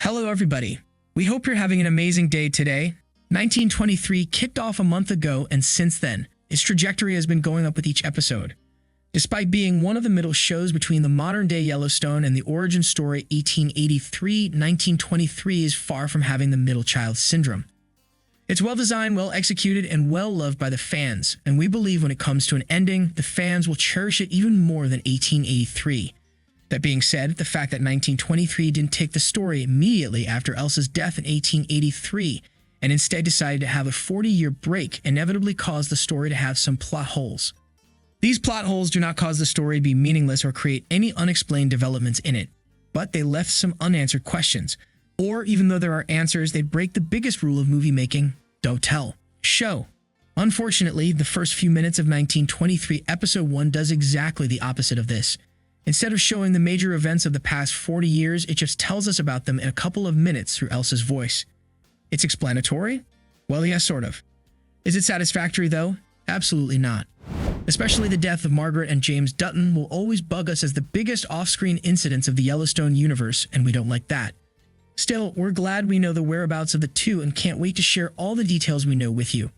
Hello everybody. We hope you're having an amazing day today. 1923 kicked off a month ago, and since then, its trajectory has been going up with each episode. Despite being one of the middle shows between the modern-day Yellowstone and the origin story 1883, 1923 is far from having the middle child syndrome. It's well-designed, well-executed, and well-loved by the fans, and we believe when it comes to an ending, the fans will cherish it even more than 1883. That being said, the fact that 1923 didn't take the story immediately after Elsa's death in 1883 and instead decided to have a 40-year break inevitably caused the story to have some plot holes. These plot holes do not cause the story to be meaningless or create any unexplained developments in it, but they left some unanswered questions. Or, even though there are answers, they break the biggest rule of movie making: don't tell, show. Unfortunately, the first few minutes of 1923 Episode 1 does exactly the opposite of this. Instead of showing the major events of the past 40 years, it just tells us about them in a couple of minutes through Elsa's voice. It's explanatory? Well, yes, sort of. Is it satisfactory, though? Absolutely not. Especially the death of Margaret and James Dutton will always bug us as the biggest off-screen incidents of the Yellowstone universe, and we don't like that. Still, we're glad we know the whereabouts of the two and can't wait to share all the details we know with you.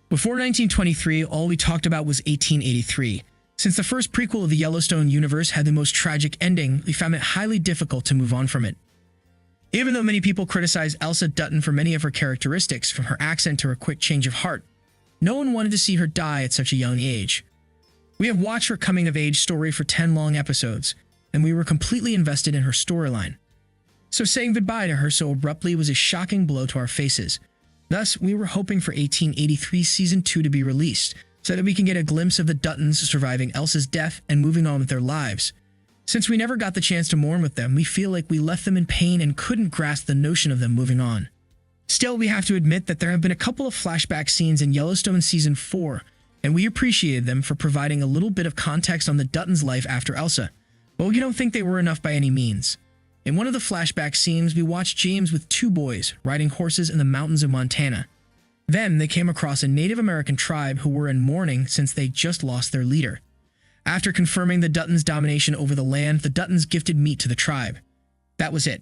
Before 1923, all we talked about was 1883. Since the first prequel of the Yellowstone universe had the most tragic ending, we found it highly difficult to move on from it. Even though many people criticize Elsa Dutton for many of her characteristics, from her accent to her quick change of heart, no one wanted to see her die at such a young age. We have watched her coming-of-age story for 10 long episodes, and we were completely invested in her storyline. So saying goodbye to her so abruptly was a shocking blow to our faces. Thus, we were hoping for 1883 Season 2 to be released, so that we can get a glimpse of the Duttons surviving Elsa's death and moving on with their lives. Since we never got the chance to mourn with them, we feel like we left them in pain and couldn't grasp the notion of them moving on. Still, we have to admit that there have been a couple of flashback scenes in Yellowstone Season 4, and we appreciated them for providing a little bit of context on the Duttons' life after Elsa, but we don't think they were enough by any means. In one of the flashback scenes, we watched James with two boys riding horses in the mountains of Montana. Then they came across a Native American tribe who were in mourning since they just lost their leader. After confirming the Duttons' domination over the land, the Duttons gifted meat to the tribe. That was it.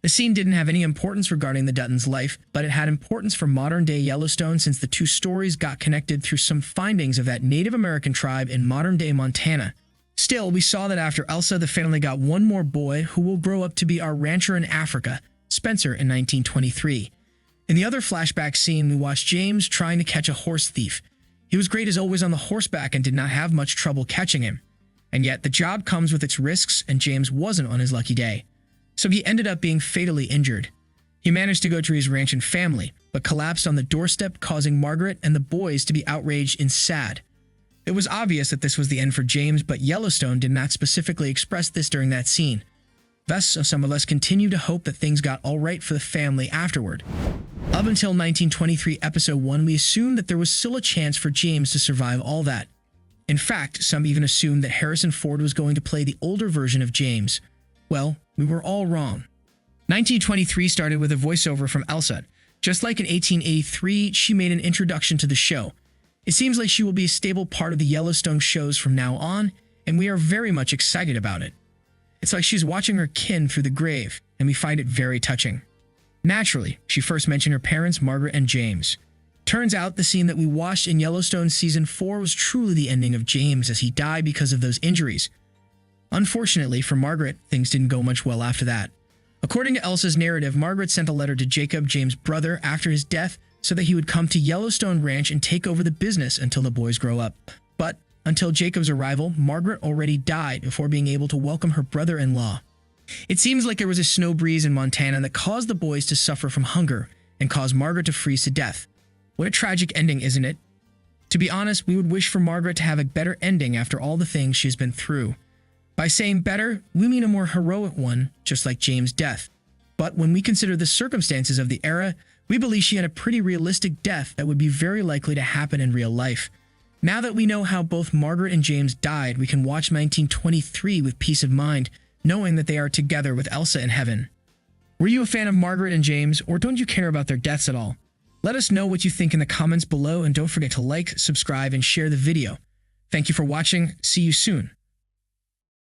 The scene didn't have any importance regarding the Duttons' life, but it had importance for modern-day Yellowstone since the two stories got connected through some findings of that Native American tribe in modern-day Montana. Still, we saw that after Elsa, the family got one more boy who will grow up to be our rancher in Africa, Spencer, in 1923. In the other flashback scene, we watched James trying to catch a horse thief. He was great as always on the horseback and did not have much trouble catching him. And yet, the job comes with its risks, and James wasn't on his lucky day. So he ended up being fatally injured. He managed to go to his ranch and family, but collapsed on the doorstep, causing Margaret and the boys to be outraged and sad. It was obvious that this was the end for James, but Yellowstone did not specifically express this during that scene. Thus, some of us continue to hope that things got all right for the family afterward. Up until 1923 Episode 1, we assumed that there was still a chance for James to survive all that. In fact, some even assumed that Harrison Ford was going to play the older version of James. Well, we were all wrong. 1923 started with a voiceover from Elsa. Just like in 1883, she made an introduction to the show. It seems like she will be a stable part of the Yellowstone shows from now on, and we are very much excited about it. It's like she's watching her kin through the grave, and we find it very touching. Naturally, she first mentioned her parents, Margaret and James. Turns out the scene that we watched in Yellowstone Season 4 was truly the ending of James, as he died because of those injuries. Unfortunately for Margaret, things didn't go much well after that. According to Elsa's narrative, Margaret sent a letter to Jacob, James' brother, after his death so that he would come to Yellowstone Ranch and take over the business until the boys grow up. But until Jacob's arrival, Margaret already died before being able to welcome her brother-in-law. It seems like there was a snow breeze in Montana that caused the boys to suffer from hunger and caused Margaret to freeze to death. What a tragic ending, isn't it? To be honest, we would wish for Margaret to have a better ending after all the things she's been through. By saying better, we mean a more heroic one, just like James' death. But when we consider the circumstances of the era, we believe she had a pretty realistic death that would be very likely to happen in real life. Now that we know how both Margaret and James died, we can watch 1923 with peace of mind, knowing that they are together with Elsa in heaven. Were you a fan of Margaret and James, or don't you care about their deaths at all? Let us know what you think in the comments below, and don't forget to like, subscribe, and share the video. Thank you for watching. See you soon.